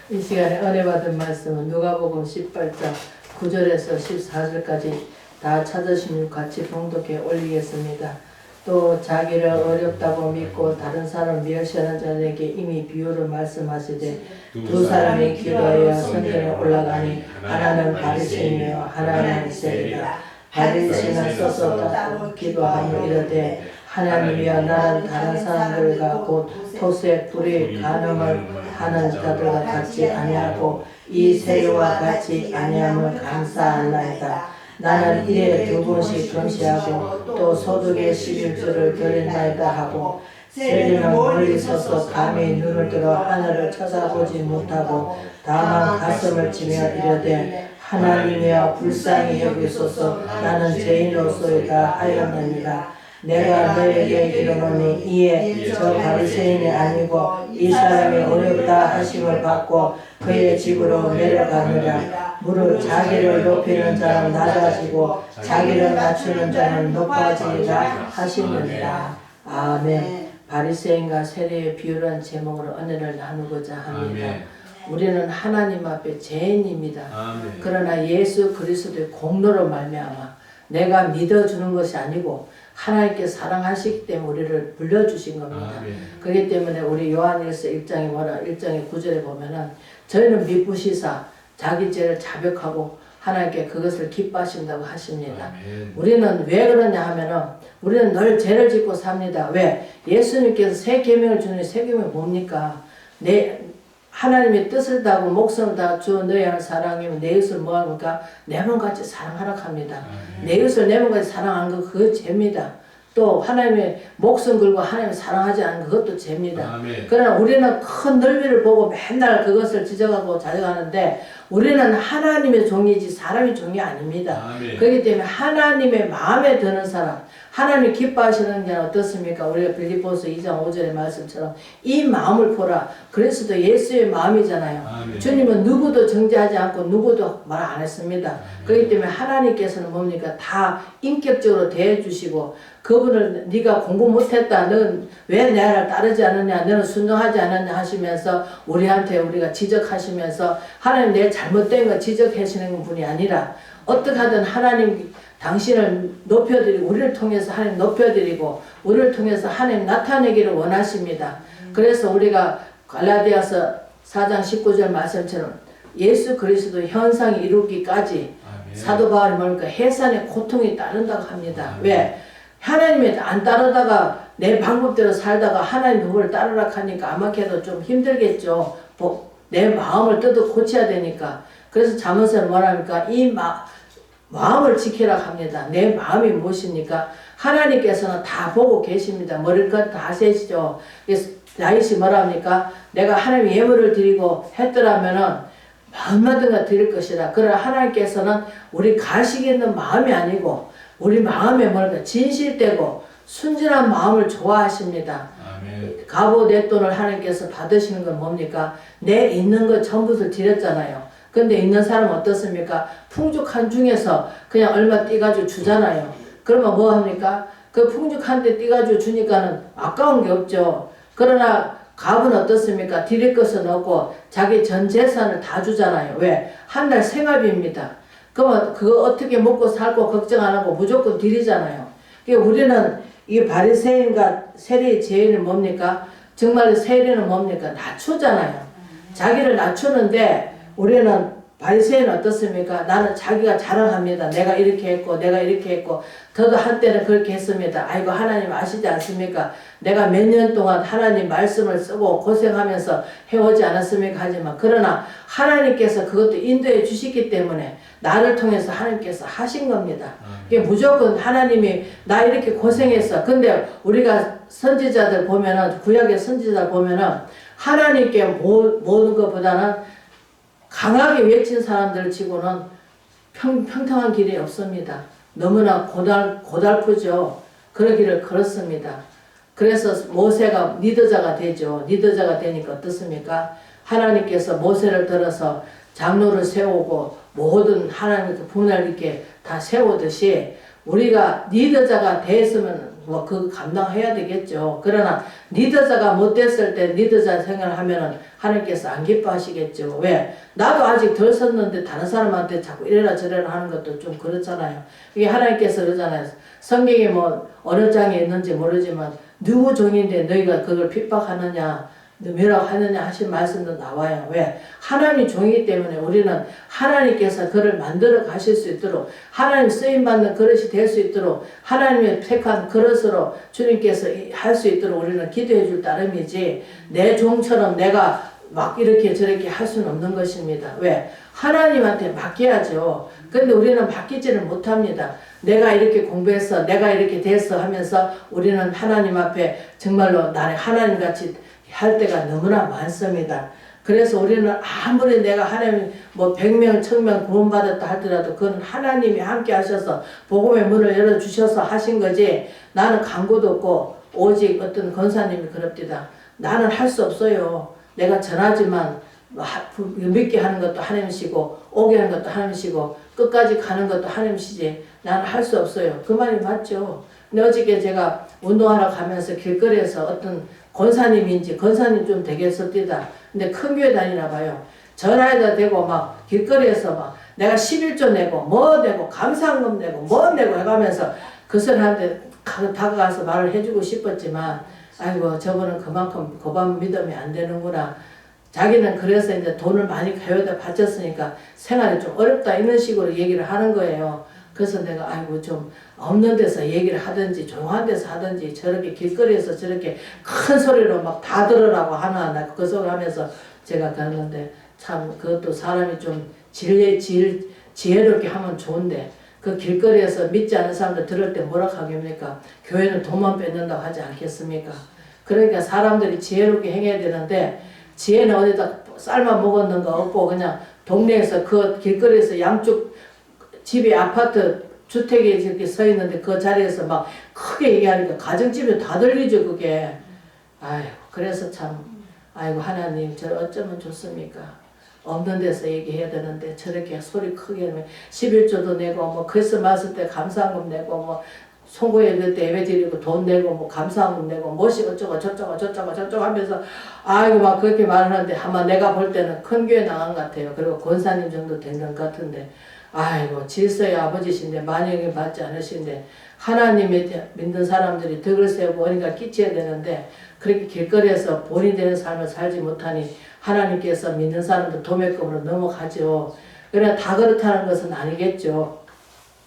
이 시간에 은혜 받은 말씀은 누가복음 18장 9절에서 14절까지 다 찾으시면 같이 봉독해 올리겠습니다. 또 자기를 어렵다고 믿고 다른 사람 멸시하는 자들에게 이미 비유를 말씀하시되 두 사람이 기도하여 성전에 올라가니 하나는 바리새인이요 하나는 세리라. 바리새인은 서서 기도하며 이르되 하나님이여 나는 다른 사람들과 곧 토색 불의 간음을 하는 자들과 같이 아니하고 이 세리와 같이 아니함을 감사하나이다. 나는 일에 2번씩 금시하고 또 소득의 11조를 드린나이다 하고 세리는 멀리 서서 감히 눈을 들어 하늘을 쳐다보지 못하고 다만 가슴을 치며 이르되 하나님이여 불쌍히 여기소서 나는 죄인으로소이다 하였느니라. 내가 너에게 이르노니 이에 저 바리새인이 아니고 이 사람이 어렵다 하심을 받고 그의 집으로 내려가느라. 무릇 자기를 높이는 자는 낮아지고 자기를 낮추는 자는 높아지리라 하시느니라. 아멘. 바리새인과 세리의 비유란 제목으로 은혜를 나누고자 합니다. 우리는 하나님 앞에 죄인입니다. 그러나 예수 그리스도의 공로로 말미암아 내가 믿어주는 것이 아니고 하나님께서 사랑하시기 때문에 우리를 불러주신 겁니다. 그렇기 때문에 우리 요한일서 1장에 1장의 9절에 보면은 저희는 미쁘시사 자기 죄를 자백하고 하나님께 그것을 기뻐하신다고 하십니다. 우리는 왜 그러냐 하면은 우리는 늘 죄를 짓고 삽니다. 왜? 예수님께서 새 계명을 주는 새 계명이 뭡니까? 하나님의 뜻을 다하고 목숨을 다 주어 너희야 할 사랑이면 내 이웃을 뭐합니까? 내 몸같이 사랑하라 합니다. 내 이웃을 내 몸같이 사랑하는 거 그거 죄입니다. 또 하나님의 목숨 걸고 하나님을 사랑하지 않는 그것도 죄입니다. 그러나 우리는 큰 넓이를 보고 맨날 그것을 지적하고 자적하는데 우리는 하나님의 종이지 사람의 종이 아닙니다. 그렇기 때문에 하나님의 마음에 드는 사람, 하나님이 기뻐하시는 게 어떻습니까? 우리가 빌립보서 2장 5절의 말씀처럼 이 마음을 보라. 그리스도 예수의 마음이잖아요. 주님은 누구도 정죄하지 않고 누구도 말 안 했습니다. 그렇기 때문에 하나님께서는 뭡니까? 다 인격적으로 대해주시고 그분을 네가 공부 못했다. 너는 왜 내 말을 따르지 않느냐. 너는 순종하지 않았냐 하시면서 우리한테 우리가 지적하시면서 하나님 내 잘못된 거 지적하시는 분이 아니라 어떻게 하든 하나님 당신을 높여드리고 우리를 통해서 하나님 높여드리고 우리를 통해서 하나님 나타내기를 원하십니다. 그래서 우리가 갈라디아서 4장 19절 말씀처럼 예수 그리스도 현상이 이루기까지 사도 바울이 뭡니까? 해산의 고통이 따른다고 합니다. 왜? 하나님이 안 따르다가 내 방법대로 살다가 하나님 법을 따르라 하니까 아마도 좀 힘들겠죠. 내 마음을 뜯어 고쳐야 되니까. 그래서 잠언서는 뭐랍니까? 이 마음을 지키라 합니다. 내 마음이 무엇입니까? 하나님께서는 다 보고 계십니다. 머리끝 다 세시죠. 그래서 다윗이 뭐랍니까? 내가 하나님 예물을 드리고 했더라면은 마음마든가 드릴 것이다. 그러나 하나님께서는 우리 가식이 있는 마음이 아니고 우리 마음에 뭐랄까 진실되고 순진한 마음을 좋아하십니다. 갑오 내 돈을 하나님께서 받으시는 건 뭡니까? 내 있는 것 전부를 드렸잖아요. 근데 있는 사람은 어떻습니까? 풍족한 중에서 그냥 얼마 떼가지고 주잖아요. 그러면 뭐 합니까? 그 풍족한 데 떼가지고 주니까는 아까운 게 없죠. 그러나 갑은 어떻습니까? 드릴 것은 없고 자기 전 재산을 다 주잖아요. 왜? 한 달 생활비입니다. 그러면 그거 어떻게 먹고 살고 걱정 안 하고 무조건 드리잖아요. 그러니까 우리는 이 바리새인과 세리의 죄는 뭡니까? 정말 세리는 뭡니까? 낮추잖아요. 자기를 낮추는데 우리는 바리새인은 어떻습니까? 나는 자기가 자랑합니다. 내가 이렇게 했고 내가 이렇게 했고 저도 한때는 그렇게 했습니다. 아이고 하나님 아시지 않습니까? 내가 몇 년 동안 하나님 말씀을 쓰고 고생하면서 해오지 않았습니까? 하지만 그러나 하나님께서 그것도 인도해 주시기 때문에 나를 통해서 하나님께서 하신 겁니다. 무조건 하나님이 나 이렇게 고생했어. 근데 우리가 선지자들 보면은 구약의 선지자들 보면은 하나님께 모든 것보다는 강하게 외친 사람들 치고는 평평한 길이 없습니다. 너무나 고달프죠. 그러기를 걸었습니다. 그래서 모세가 리더자가 되죠. 리더자가 되니까 어떻습니까? 하나님께서 모세를 들어서 장로를 세우고 모든 하나님의 분을 이렇게 다 세우듯이 우리가 리더자가 됐으면 뭐 그 감당해야 되겠죠. 그러나 리더자가 못됐을 때 리더자 생활을 하면은 하나님께서 안 기뻐하시겠죠. 왜? 나도 아직 덜 섰는데 다른 사람한테 자꾸 이래라 저래라 하는 것도 좀 그렇잖아요. 이게 하나님께서 그러잖아요. 성경에 뭐 어느 장에 있는지 모르지만 누구 종인데 너희가 그걸 핍박하느냐 뭐라고 하느냐 하신 말씀도 나와요. 왜? 하나님 종이기 때문에 우리는 하나님께서 그를 만들어 가실 수 있도록 하나님 쓰임받는 그릇이 될 수 있도록 하나님의 택한 그릇으로 주님께서 할 수 있도록 우리는 기도해 줄 따름이지 내 종처럼 내가 막 이렇게 저렇게 할 수는 없는 것입니다. 왜? 하나님한테 맡겨야죠. 근데 우리는 맡기지를 못합니다. 내가 이렇게 공부해서 내가 이렇게 됐어 하면서 우리는 하나님 앞에 정말로 나는 하나님같이 할 때가 너무나 많습니다. 그래서 우리는 아무리 내가 하나님 뭐 100명, 1000명 구원받았다 하더라도 그건 하나님이 함께 하셔서 복음의 문을 열어주셔서 하신 거지 나는 강구도 없고 오직 어떤 권사님이 그럽디다. 나는 할 수 없어요. 내가 전하지만 믿게 하는 것도 하나님이시고 오게 하는 것도 하나님이시고 끝까지 가는 것도 하나님이시지 나는 할 수 없어요. 그 말이 맞죠. 근데 어저께 제가 운동하러 가면서 길거리에서 어떤 권사님인지 권사님 좀 되겠습니다. 근데 큰 교회 다니나 봐요. 전화에다 대고 막 길거리에서 막 내가 11조 내고 뭐 내고 감사한금 내고 뭐 내고 해가면서 그 사람한테 다가가서 말을 해주고 싶었지만 아이고 저분은 그만큼 고반 믿음이 안 되는구나. 자기는 그래서 이제 돈을 많이 가요다 바쳤으니까 생활이 좀 어렵다 이런 식으로 얘기를 하는 거예요. 그래서 내가 아이고 좀 없는 데서 얘기를 하든지 조용한 데서 하든지 저렇게 길거리에서 저렇게 큰 소리로 막 다 들으라고 하나 나 그 소리 하면서 제가 갔는데 참 그것도 사람이 좀 지혜롭게 하면 좋은데 그 길거리에서 믿지 않는 사람들 들을 때 뭐라 하겠습니까? 교회는 돈만 뺏는다고 하지 않겠습니까? 그러니까 사람들이 지혜롭게 행해야 되는데 지혜는 어디다 쌀만 먹었는가 없고 그냥 동네에서 그 길거리에서 양쪽 집이 아파트 주택에 이렇게 서 있는데 그 자리에서 막 크게 얘기하니까 가정집에 다 들리죠 그게. 아이고 그래서 참 아이고 하나님 저 어쩌면 좋습니까? 없는 데서 얘기해야 되는데 저렇게 소리 크게 하면 11조도 내고 뭐 크리스마스 때 감사한금 내고 뭐 송구예배 때 예배 드리고 돈 내고 뭐 감사한금 내고 뭐시 어쩌고 저쩌고 하면서 아이고 막 그렇게 말하는데 아마 내가 볼 때는 큰 교회 나간 것 같아요. 그리고 권사님 정도 된 것 같은데 아이고 질서의 아버지신데 만약에 받지 않으신데 하나님의 믿는 사람들이 덕을 세우고 어딘가 끼쳐야 되는데 그렇게 길거리에서 본이 되는 삶을 살지 못하니 하나님께서 믿는 사람들 도매금으로 넘어가죠. 그러나 다 그렇다는 것은 아니겠죠.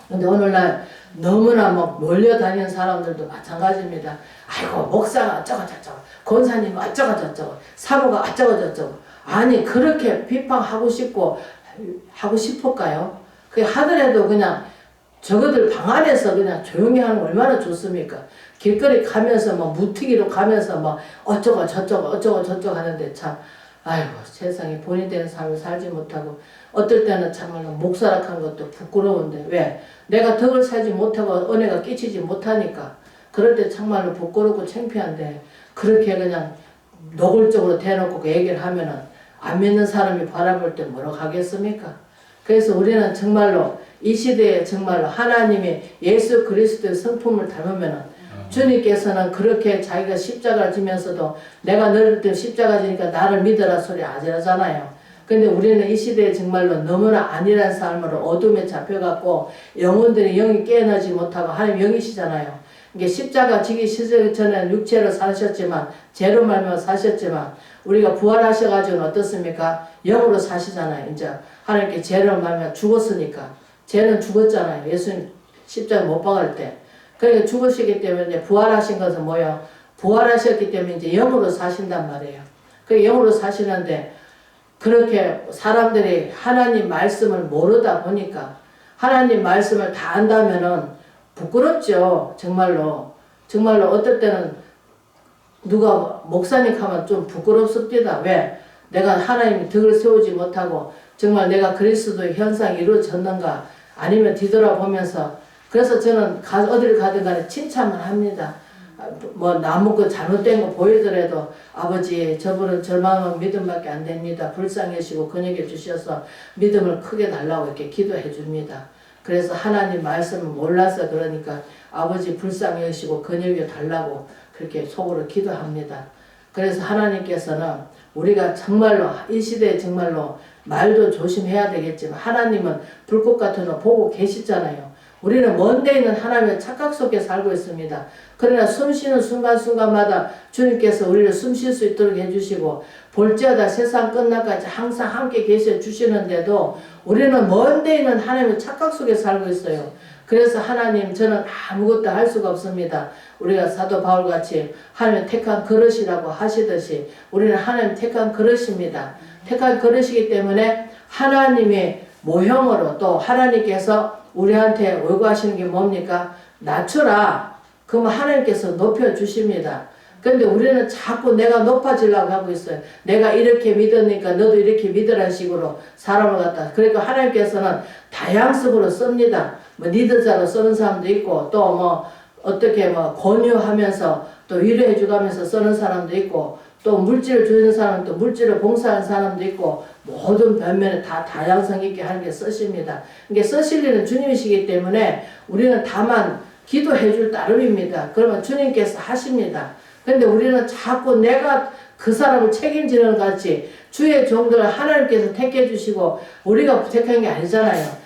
근데 오늘날 너무나 막 몰려다니는 사람들도 마찬가지입니다. 아이고 목사가 어쩌고 저쩌고 권사님 어쩌고 저쩌고 사모가 어쩌고 저쩌고 아니 그렇게 비판하고 싶고 하고 싶을까요? 그 하더라도 그냥 저거들 방 안에서 그냥 조용히 하는 거 얼마나 좋습니까? 길거리 가면서 뭐 무튀기로 가면서 뭐 어쩌고 저쩌고 하는데 참 아이고 세상에 본이 되는 삶을 살지 못하고 어떨 때는 참말로 목사락한 것도 부끄러운데 왜? 내가 덕을 살지 못하고 은혜가 끼치지 못하니까 그럴 때 참말로 부끄럽고 창피한데 그렇게 그냥 노골적으로 대놓고 그 얘기를 하면은 안 믿는 사람이 바라볼 때 뭐라고 하겠습니까? 그래서 우리는 정말로 이 시대에 정말로 하나님이 예수 그리스도의 성품을 닮으면은 주님께서는 그렇게 자기가 십자가를 지면서도 내가 너를 때 십자가 지니까 나를 믿어라 소리 아니라잖아요. 근데 우리는 이 시대에 정말로 너무나 안일한 삶으로 어둠에 잡혀갖고 영혼들이 영이 깨어나지 못하고 하나님 영이시잖아요. 이게 십자가 지기 전에 육체로 사셨지만 죄로 말미암아 사셨지만 우리가 부활하셔가지고는 어떻습니까? 영으로 사시잖아요. 이제 하나님께 죄로 말미암아 죽었으니까 죄는 죽었잖아요. 예수님 십자가 못 박을 때. 그러니까 죽으시기 때문에 이제 부활하신 것은 뭐예요? 부활하셨기 때문에 이제 영으로 사신단 말이에요. 그 영으로 사시는데 그렇게 사람들이 하나님 말씀을 모르다 보니까 하나님 말씀을 다 안다면은 부끄럽죠. 정말로 어떨 때는 누가 목사님 하면 좀 부끄럽습니다. 왜? 내가 하나님이 덕을 세우지 못하고 정말 내가 그리스도의 현상이 이루어졌는가 아니면 뒤돌아보면서 그래서 저는 어디를 가든 간에 칭찬만 합니다. 뭐 나무 거 잘못된 거 보이더라도 아버지 저분은 절망은 믿음밖에 안 됩니다. 불쌍해시고 근육해 주셔서 믿음을 크게 달라고 이렇게 기도해 줍니다. 그래서 하나님 말씀을 몰라서 그러니까 아버지 불쌍히 여기시고 건여겨 달라고 그렇게 속으로 기도합니다. 그래서 하나님께서는 우리가 정말로 이 시대에 정말로 말도 조심해야 되겠지만 하나님은 불꽃 같은 거 보고 계시잖아요. 우리는 먼데 있는 하나님의 착각 속에 살고 있습니다. 그러나 숨쉬는 순간순간마다 주님께서 우리를 숨쉴 수 있도록 해주시고 볼지어다 세상 끝날까지 항상 함께 계셔 주시는데도 우리는 먼데 있는 하나님의 착각 속에 살고 있어요. 그래서 하나님 저는 아무것도 할 수가 없습니다. 우리가 사도 바울같이 하나님 택한 그릇이라고 하시듯이 우리는 하나님 택한 그릇입니다. 택한 그릇이기 때문에 하나님의 모형으로 또 하나님께서 우리한테 요구하시는 게 뭡니까? 낮춰라. 그러면 하나님께서 높여주십니다. 근데 우리는 자꾸 내가 높아지려고 하고 있어요. 내가 이렇게 믿으니까 너도 이렇게 믿으라는 식으로 사람을 갖다. 그러니까 하나님께서는 다양성으로 씁니다. 뭐 리더자로 쓰는 사람도 있고 또 뭐 어떻게 뭐 권유하면서 또 위로해 주가면서 쓰는 사람도 있고 또 물질을 주는 사람도 물질을 봉사하는 사람도 있고 모든 변면에 다 다양성 있게 하는 게 쓰십니다. 이게 쓰실 일은 주님이시기 때문에 우리는 다만 기도해 줄 따름입니다. 그러면 주님께서 하십니다. 근데 우리는 자꾸 내가 그 사람을 책임지는 것 같이 주의 종들을 하나님께서 택해 주시고 우리가 택한 게 아니잖아요.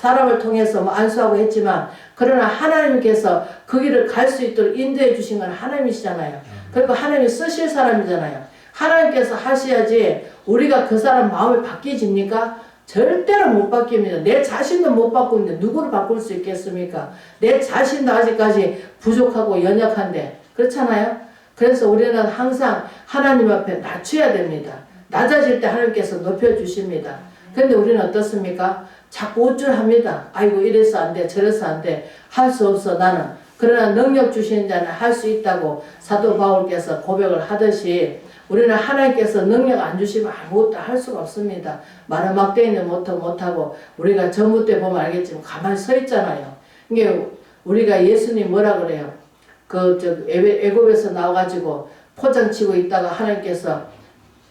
사람을 통해서 뭐 안수하고 했지만 그러나 하나님께서 그 길을 갈 수 있도록 인도해 주신 건 하나님이시잖아요. 그리고 하나님이 쓰실 사람이잖아요. 하나님께서 하셔야지 우리가 그 사람 마음이 바뀌집니까? 절대로 못 바뀝니다. 내 자신도 못 바꾸는데 누구를 바꿀 수 있겠습니까? 내 자신도 아직까지 부족하고 연약한데 그렇잖아요. 그래서 우리는 항상 하나님 앞에 낮춰야 됩니다. 낮아질 때 하나님께서 높여주십니다. 그런데 우리는 어떻습니까? 자꾸 우쭐합니다. 아이고 이래서 안 돼 저래서 안 돼 할 수 없어 나는. 그러나 능력 주시는 자는 할 수 있다고 사도 바울께서 고백을 하듯이 우리는 하나님께서 능력 안 주시면 아무것도 할 수가 없습니다. 많은 막대기는 못하고 우리가 전부 때 보면 알겠지만 가만히 서 있잖아요. 이게 우리가 예수님 뭐라 그래요? 애굽에서 나와가지고 포장 치고 있다가 하나님께서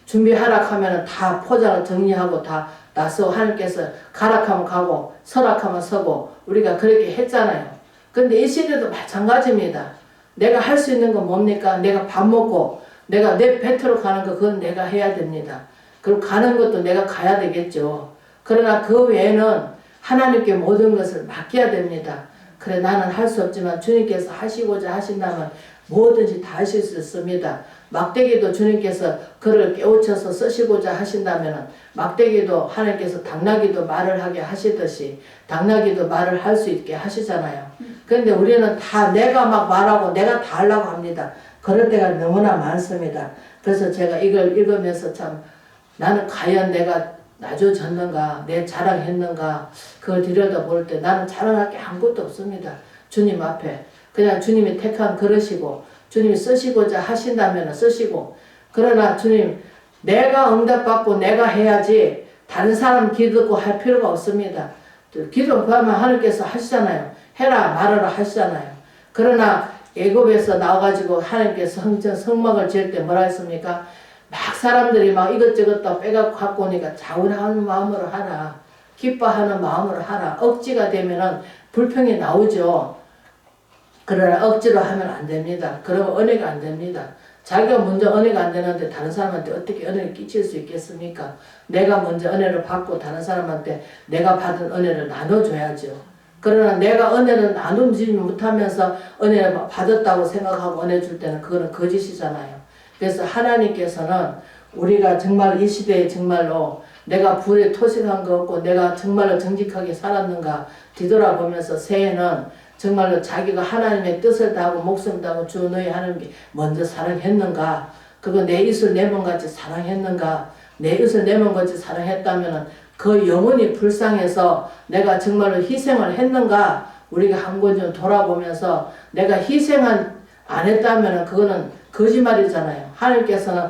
준비하라 하면은 다 포장을 정리하고 다 나서 하나님께서 가락하면 가고 서락하면 서고 우리가 그렇게 했잖아요. 근데 이 시대도 마찬가지입니다. 내가 할 수 있는 건 뭡니까? 내가 밥 먹고 내가 내 배터로 가는 거 그건 내가 해야 됩니다. 그리고 가는 것도 내가 가야 되겠죠. 그러나 그 외에는 하나님께 모든 것을 맡겨야 됩니다. 그래 나는 할 수 없지만 주님께서 하시고자 하신다면 뭐든지 다 하실 수 있습니다. 막대기도 주님께서 그를 깨우쳐서 쓰시고자 하신다면 막대기도 하나님께서 당나귀도 말을 하게 하시듯이 당나귀도 말을 할 수 있게 하시잖아요. 그런데 우리는 다 내가 막 말하고 내가 다 하려고 합니다. 그럴 때가 너무나 많습니다. 그래서 제가 이걸 읽으면서 참 나는 과연 내가 낮아졌는가 내 자랑했는가 그걸 들여다볼 때 나는 자랑할 게 아무것도 없습니다. 주님 앞에 그냥 주님이 택한 그릇이고 주님이 쓰시고자 하신다면 쓰시고 그러나 주님 내가 응답받고 내가 해야지 다른 사람 기도 듣고 할 필요가 없습니다. 기도하면 하나님께서 하시잖아요. 해라 말하라 하시잖아요. 그러나 애굽에서 나와가지고 하나님께서 성막을 지을 때 뭐라 했습니까? 막 사람들이 막 이것저것 다 빼갖고 갖고 오니까 자원하는 마음으로 하라. 기뻐하는 마음으로 하라. 억지가 되면은 불평이 나오죠. 그러나 억지로 하면 안 됩니다. 그러면 은혜가 안 됩니다. 자기가 먼저 은혜가 안 되는데 다른 사람한테 어떻게 은혜를 끼칠 수 있겠습니까? 내가 먼저 은혜를 받고 다른 사람한테 내가 받은 은혜를 나눠줘야죠. 그러나 내가 은혜를 나누지 못하면서 은혜를 받았다고 생각하고 은혜 줄 때는 그거는 거짓이잖아요. 그래서 하나님께서는 우리가 정말 이 시대에 정말로 내가 불에 토식한 거 없고 내가 정말로 정직하게 살았는가 뒤돌아보면서 새해는 정말로 자기가 하나님의 뜻을 다하고 목숨 다하고 주 너희 하나님께 먼저 사랑했는가 그거 내 이슬 내 몸같이 사랑했는가 내 이슬 내 몸같이 사랑했다면 그 영혼이 불쌍해서 내가 정말로 희생을 했는가 우리가 한 번 좀 돌아보면서 내가 희생안 했다면 그거는 거짓말이잖아요. 하나님께서는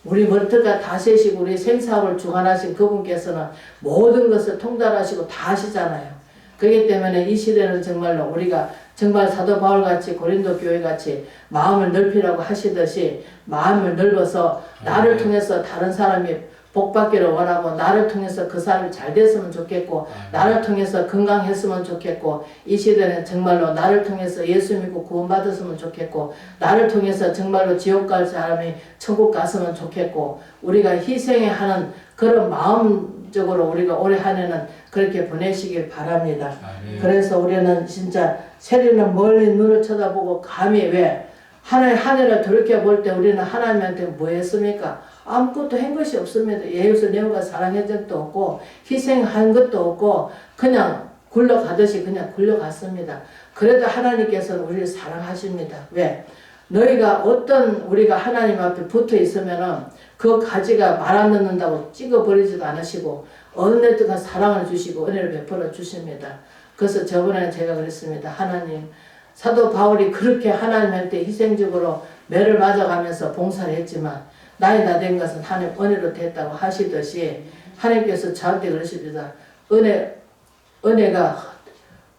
우리 머리털과 다 세시고 우리 생사업을 주관하신 그분께서는 모든 것을 통달하시고 다 하시잖아요. 그렇기 때문에 이 시대는 정말로 우리가 정말 사도 바울같이 고린도 교회같이 마음을 넓히라고 하시듯이 마음을 넓어서 나를 통해서 다른 사람이 복받기를 원하고 나를 통해서 그 사람이 잘 됐으면 좋겠고 나를 통해서 건강했으면 좋겠고 이 시대는 정말로 나를 통해서 예수 믿고 구원받았으면 좋겠고 나를 통해서 정말로 지옥 갈 사람이 천국 갔으면 좋겠고 우리가 희생해 하는 그런 마음적으로 우리가 올해 한 해는 그렇게 보내시길 바랍니다. 그래서 우리는 진짜 세리는 멀리 눈을 쳐다보고 감히 왜 하나님 한 해를 돌이켜볼 때 우리는 하나님한테 뭐 했습니까? 아무것도 한 것이 없습니다. 예수 내어가 사랑한 적도 없고 희생한 것도 없고 그냥 굴러가듯이 그냥 굴러갔습니다. 그래도 하나님께서는 우리를 사랑하십니다. 왜? 너희가 어떤 우리가 하나님 앞에 붙어 있으면은 그 가지가 말 안 듣는다고 찍어버리지도 않으시고 어느덧가 사랑을 주시고 은혜를 베풀어 주십니다. 그래서 저번에 제가 그랬습니다. 하나님 사도 바울이 그렇게 하나님한테 희생적으로 매를 맞아가면서 봉사를 했지만 나이 다 된 것은 하나님 은혜로 됐다고 하시듯이 하나님께서 저한테 그러십니다.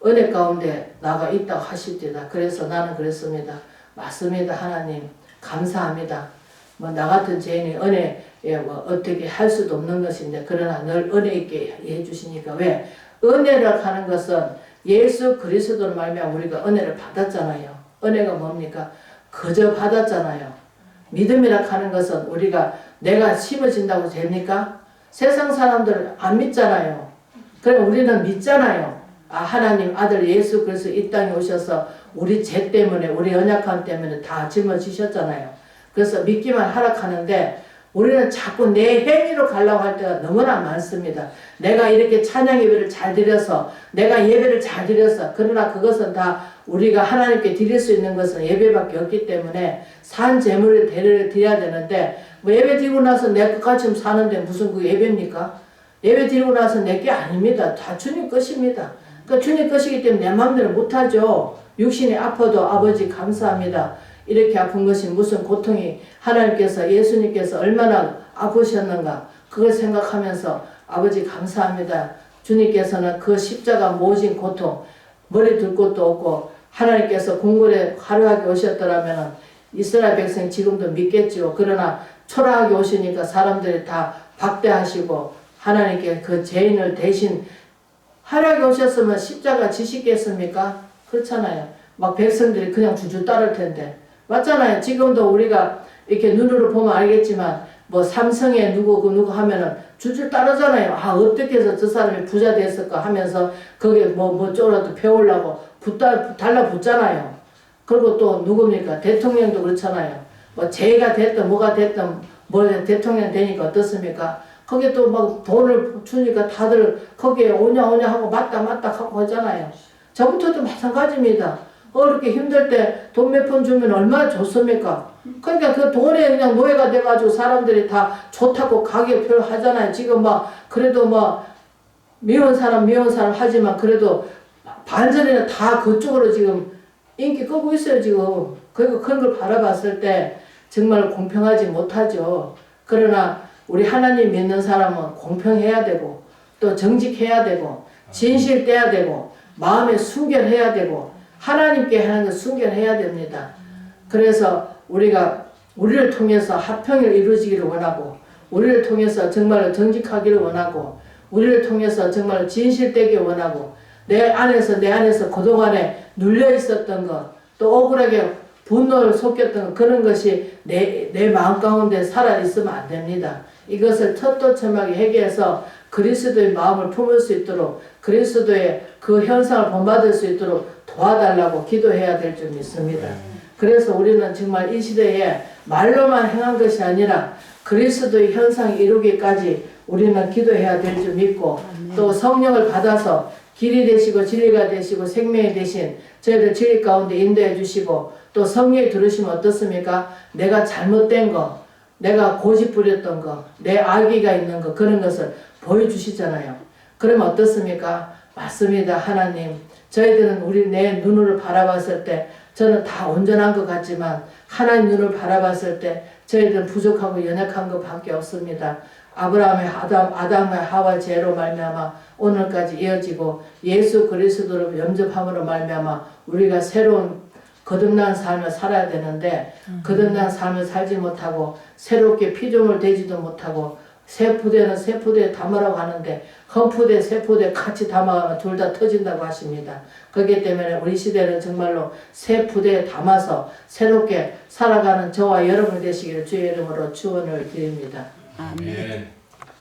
은혜 가운데 나가 있다고 하십니다. 그래서 나는 그랬습니다. 맞습니다. 하나님 감사합니다. 뭐 나 같은 죄인이 은혜에 뭐 어떻게 할 수도 없는 것인데 그러나 늘 은혜 있게 해주시니까 왜? 은혜를 하는 것은 예수 그리스도를 말미암아 우리가 은혜를 받았잖아요. 은혜가 뭡니까? 그저 받았잖아요. 믿음이라 하는 것은 우리가 내가 심어진다고 됩니까? 세상 사람들 안 믿잖아요. 그럼 우리는 믿잖아요. 아 하나님 아들 예수 그리스도 이 땅에 오셔서 우리 죄 때문에 우리 연약함 때문에 다 짊어지셨잖아요. 그래서 믿기만 하락하는데 우리는 자꾸 내 행위로 가려고 할 때가 너무나 많습니다. 내가 이렇게 찬양 예배를 잘 드려서 내가 예배를 잘 드려서 그러나 그것은 다 우리가 하나님께 드릴 수 있는 것은 예배밖에 없기 때문에 산 제물을 드려야 되는데 뭐 예배 드리고 나서 내 것같이 사는데 무슨 그 예배입니까? 예배 드리고 나서 내 게 아닙니다. 다 주님 것입니다. 그러니까 주님 것이기 때문에 내 마음대로 못하죠. 육신이 아파도 아버지 감사합니다. 이렇게 아픈 것이 무슨 고통이 하나님께서 예수님께서 얼마나 아프셨는가 그걸 생각하면서 아버지 감사합니다. 주님께서는 그 십자가 모진 고통 머리 둘 곳도 없고 하나님께서 궁궐에 화려하게 오셨더라면 이스라엘 백성 지금도 믿겠죠. 그러나 초라하게 오시니까 사람들이 다 박대하시고 하나님께 그 죄인을 대신 화려하게 오셨으면 십자가 지시겠습니까? 그렇잖아요. 막 백성들이 그냥 주주 따를 텐데 맞잖아요. 지금도 우리가 이렇게 눈으로 보면 알겠지만 뭐 삼성에 누구 하면은 줄줄 따르잖아요. 아 어떻게 해서 저 사람이 부자 됐을까 하면서 거기에 뭐 쪼라도 배우려고 달라붙잖아요. 그리고 또 누굽니까? 대통령도 그렇잖아요. 뭐 죄가 됐든 뭐가 됐든 뭐 대통령 되니까 어떻습니까? 거기에 또 막 돈을 주니까 다들 거기에 오냐 하고 맞다 하고 하잖아요. 저부터도 마찬가지입니다. 이렇게 힘들 때 돈 몇 푼 주면 얼마나 좋습니까? 그러니까 그 돈에 그냥 노예가 돼가지고 사람들이 다 좋다고 가격표를 하잖아요. 지금 막 그래도 막 미운 사람 하지만 그래도 반전에는 다 그쪽으로 지금 인기 끄고 있어요 지금. 그리고 그런 걸 바라봤을 때 정말 공평하지 못하죠. 그러나 우리 하나님 믿는 사람은 공평해야 되고 또 정직해야 되고 진실돼야 되고 마음에 순결해야 되고 하나님께 하는 걸 순결해야 됩니다. 그래서 우리를 통해서 화평을 이루어지기를 원하고 우리를 통해서 정말 정직하기를 원하고 우리를 통해서 정말 진실되기 원하고 내 안에서 그동안에 눌려 있었던 것 또 억울하게 분노를 솟겼던 것 그런 것이 내 마음 가운데 살아있으면 안 됩니다. 이것을 텄토참하게 해결해서 그리스도의 마음을 품을 수 있도록 그리스도의 그 현상을 본받을 수 있도록 도와달라고 기도해야 될 줄 믿습니다. 그래서 우리는 정말 이 시대에 말로만 행한 것이 아니라 그리스도의 현상을 이루기까지 우리는 기도해야 될 줄 믿고 또 성령을 받아서 길이 되시고 진리가 되시고 생명이 되신 저희들 진리 가운데 인도해 주시고 또 성령이 들으시면 어떻습니까? 내가 잘못된 거 내가 고집 부렸던 거 내 악의가 있는 거 그런 것을 보여주시잖아요. 그러면 어떻습니까? 맞습니다. 하나님 저희들은 내 눈으로 바라봤을 때 저는 다 온전한 것 같지만 하나님 눈을 바라봤을 때 저희들은 부족하고 연약한 것밖에 없습니다. 아브라함의 아담과 하와 죄로 말미암아 오늘까지 이어지고 예수 그리스도를 영접함으로 말미암아 우리가 새로운 거듭난 삶을 살아야 되는데 거듭난 삶을 살지 못하고 새롭게 피조물 되지도 못하고 세 푸대는 세 푸대에 담으라고 하는데 한 푸대 세 푸대 같이 담아가면 둘 다 터진다고 하십니다. 그렇기 때문에 우리 시대는 정말로 세 푸대에 담아서 새롭게 살아가는 저와 여러분 되시기를 주의 이름으로 축원을 드립니다. 아멘.